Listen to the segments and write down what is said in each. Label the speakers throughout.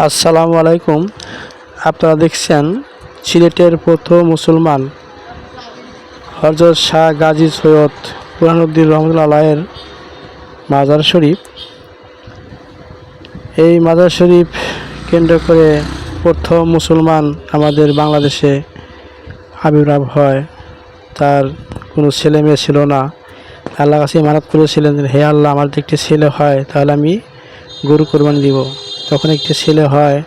Speaker 1: আসসালামু আলাইকুম। আপনারা দেখছেন সিলেটের প্রথম মুসলমান হযরত শাহ গাজী সৈয়দ বুরহানুদ্দিন রহমতুল্লাহ আলাইহির মাজার শরীফ। এই মাজার শরীফ কেন্দ্র করে প্রথম মুসলমান আমাদের বাংলাদেশে আবির্ভাব হয়। তার কোনো ছেলে মেয়ে ছিল না। আল্লাহর কাছে মানত করেছিলেন, হে আল্লাহ, আমার যদি একটি ছেলে হয় তাহলে আমি গরু কোরবানি দিব। তখন একটি ছেলে হয়,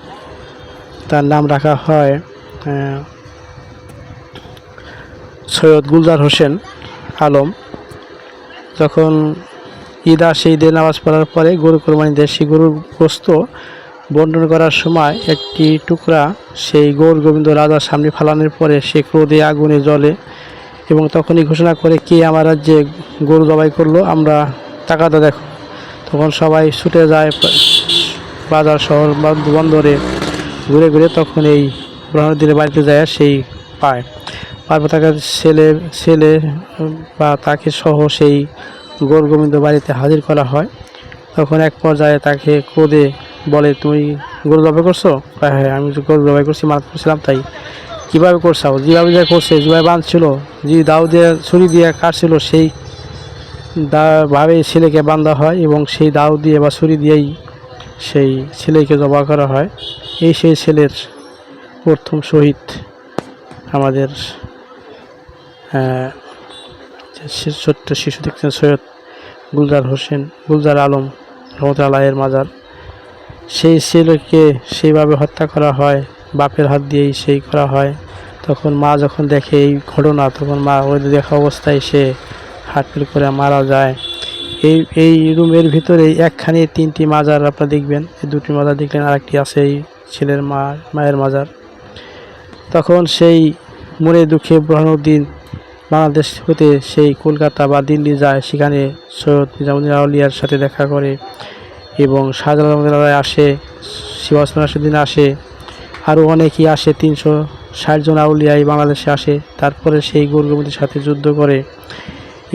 Speaker 1: তার নাম রাখা হয় সৈয়দ গুলজার হোসেন আলম। যখন ঈদ আসে, ঈদের নামাজ পড়ার পরে গরু কোরবানি দেয়। সেই গরুর গোস্ত বন্টন করার সময় একটি টুকরা সেই গৌর গোবিন্দ রাজার সামনে ফালানোর পরে সে ক্রোধে আগুনে জ্বলে এবং তখনই ঘোষণা করে, কে আমার রাজ্যে গরু জবাই করলো, আমরা টাকাটা দেখো। তখন সবাই ছুটে যায় বাজার শহর বন্দরে ঘুরে ঘুরে। তখন এই বুরহানুদ্দিনের বাড়িতে যায়, সেই পায় পারপর তাকে ছেলে বা তাকে সহ সেই গৌর গোবিন্দ বাড়িতে হাজির করা হয়। তখন এক পর্যায়ে তাকে ক্রোধে বলে, তুমি গরু জবাই করছো? হ্যাঁ, আমি গরু জবাই করছি, মানত করছিলাম। তাই কীভাবে করছাও? যেভাবে যা করছে, যেভাবে বাঁধছিল, যে দাও দিয়ে ছুরি দিয়ে কাটছিল, সেই ভাবে ছেলেকে বাঁধা হয় এবং সেই দাও দিয়ে বা ছুরি দিয়েই সেই ছেলেকে জবাই করা হয়। এই সেই ছেলের প্রথম শহীদ আমাদের ছোট্ট শিশু দেখছেন, সৈয়দ গুলজার আলম রহমতুল্লাহ আলাইহির মাজার। সেই ছেলেকে সেইভাবে হত্যা করা হয়, বাপের হাত দিয়েই সেই করা হয়। তখন মা যখন দেখে এই ঘটনা, তখন মা ওই দেখা অবস্থায় সে হার্টফেল করে মারা যায়। এই রুমের ভিতরে একখানে তিনটি মাজার আপনারা দেখবেন। এই দুটি মাজার দেখলেন, আরেকটি আছে এই ছেলের মায়ের মাজার। তখন সেই মনে দুঃখে বুরহানুদ্দিন বাংলাদেশ হতে সেই কলকাতা বা দিল্লি যায়। সেখানে সৈয়দ নিজামুদ্দিন আউলিয়ার সাথে দেখা করে এবং শাহজালাল রহমতুল্লাহ আসে, সিরাজ নাসিরউদ্দিন আসে, আরও অনেকেই আসে। 360 জন আউলিয়া এই বাংলাদেশে আসে। তারপরে সেই গৌর গোবিন্দের সাথে যুদ্ধ করে।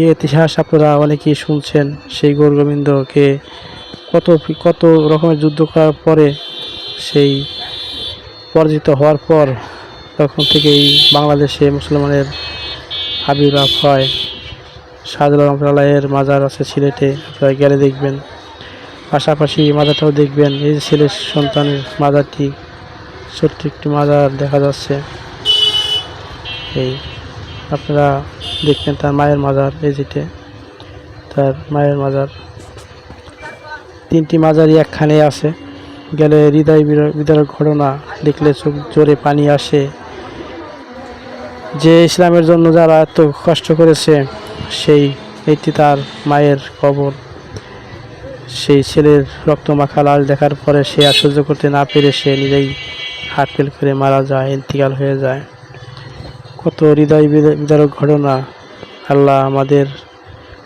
Speaker 1: এই ইতিহাস আপনারা অনেকেই শুনছেন। সেই গৌর গোবিন্দকে কত রকমের যুদ্ধ করার পরে সেই পরাজিত হওয়ার পর তখন থেকেই বাংলাদেশে মুসলমানের আবির্ভাব হয়। শাহজালাল রহমতুল্লাহের মাজার আছে সিলেটে, আপনারা গেলে দেখবেন। পাশাপাশি মাজারটাও দেখবেন, এই যে ছেলের সন্তানের মাজারটি, ছোট্ট একটি মাজার দেখা যাচ্ছে। এই আপনারা দেখবেন তার মায়ের মাজার, এই যেটা তার মায়ের মাজার। তিনটি মাজারই একখানে আছে। গেলে হৃদয় বিদারক ঘটনা দেখলে চোখ জোরে পানি আসে। যে ইসলামের জন্য যারা এত কষ্ট করেছে, সেই এটি তার মায়ের কবর। সেই ছেলের রক্তমাখা লাশ দেখার পরে সে আর সহ্য করতে না পেরে সে নিজেই হার্টফেল করে মারা যায়, ইন্তিকাল হয়ে যায়। কত হৃদয় বিদারক ঘটনা। আল্লাহ আমাদের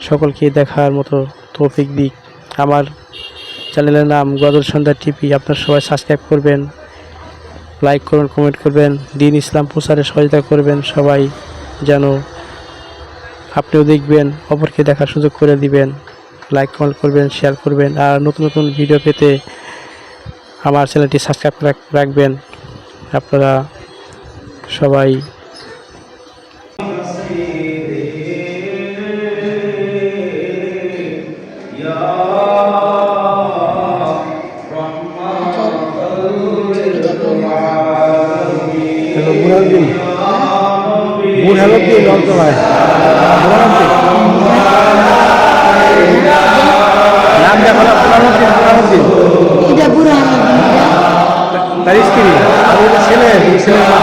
Speaker 1: সকলকে দেখার মতো তৌফিক দিক। আমার চ্যানেলের নাম গজল সন্ধ্যা টিভি। আপনারা সবাই সাবস্ক্রাইব করবেন, লাইক করবেন, কমেন্ট করবেন, দিন ইসলাম প্রচারে সহযোগিতা করবেন। সবাই যেন আপনিও দেখবেন, অপরকে দেখার সুযোগ করে দিবেন। লাইক কমেন্ট করবেন, শেয়ার করবেন। আর নতুন নতুন ভিডিও পেতে আমার চ্যানেলটি সাবস্ক্রাইব রাখবেন। আপনারা সবাই বুরহানুদ্দিন রহমতুল্লাহ নাম দেখো না, বুরহানুদ্দিন তার স্ত্রী, ছেলের মা।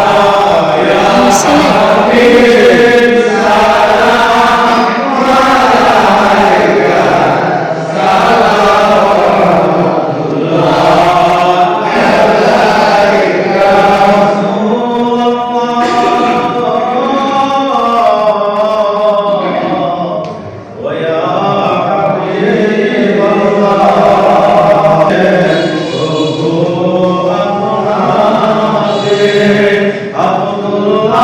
Speaker 2: Abdullah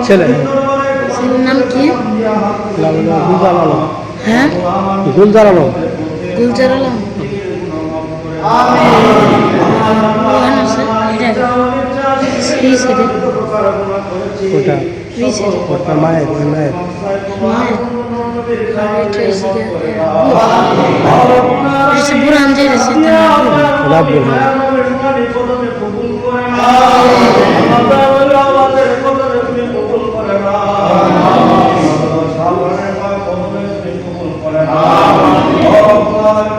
Speaker 1: ছেলে
Speaker 2: ছেলের নাম কি?
Speaker 1: গুলজার আলম।
Speaker 2: হ্যাঁ,
Speaker 1: গুলজার আলম।
Speaker 2: গুলজার আলম। ওখানে আছে এটা এই সাইডে
Speaker 1: ওটা
Speaker 2: এই সাইডে
Speaker 1: ওটা মায়ের মায়ের
Speaker 2: মায়ের এটা এসে বুড়ান যে আছে
Speaker 1: রাব্বুল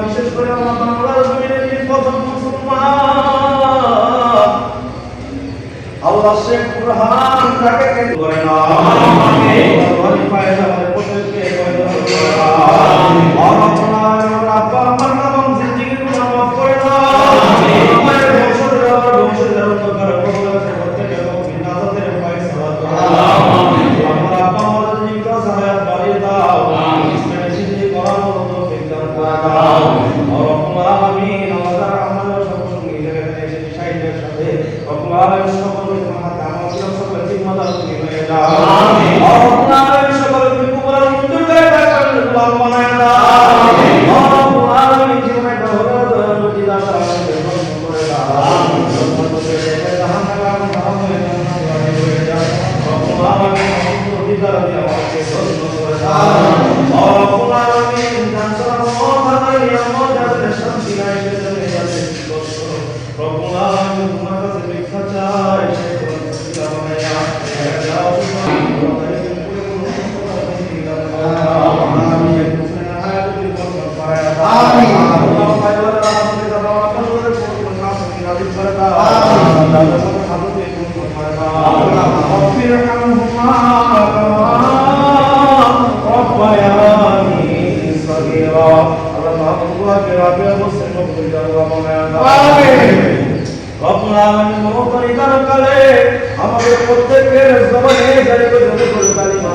Speaker 3: বিশেষ করে আল্লাহ শেখ কুরআন তাকে কেন করে না আমিন পায়দা আমাদের প্রত্যেককে পয়দা করে আমিন আমার আব্বা আমার নাম জিন্দেগি গুনাহ মাফ করে দাও আমিন আমার বংশধর তো করে প্রত্যেককে বিনাতের ফয়সালা করো আমিন আমার আব্বা আমার জিন্দেগি সাহায্য বাড়িয়ে দাও আমিন ইসলামে জিন্দেগি করার মতো তৌফিক দান করে দাও রব্বুল আলামিন আমাদের আমাদের সব সঙ্গে এখানে এসে শাহিদের সাথে রব্বুল আলামিন আমাদের প্রত্যেকের জবানে জারি করে কালিমা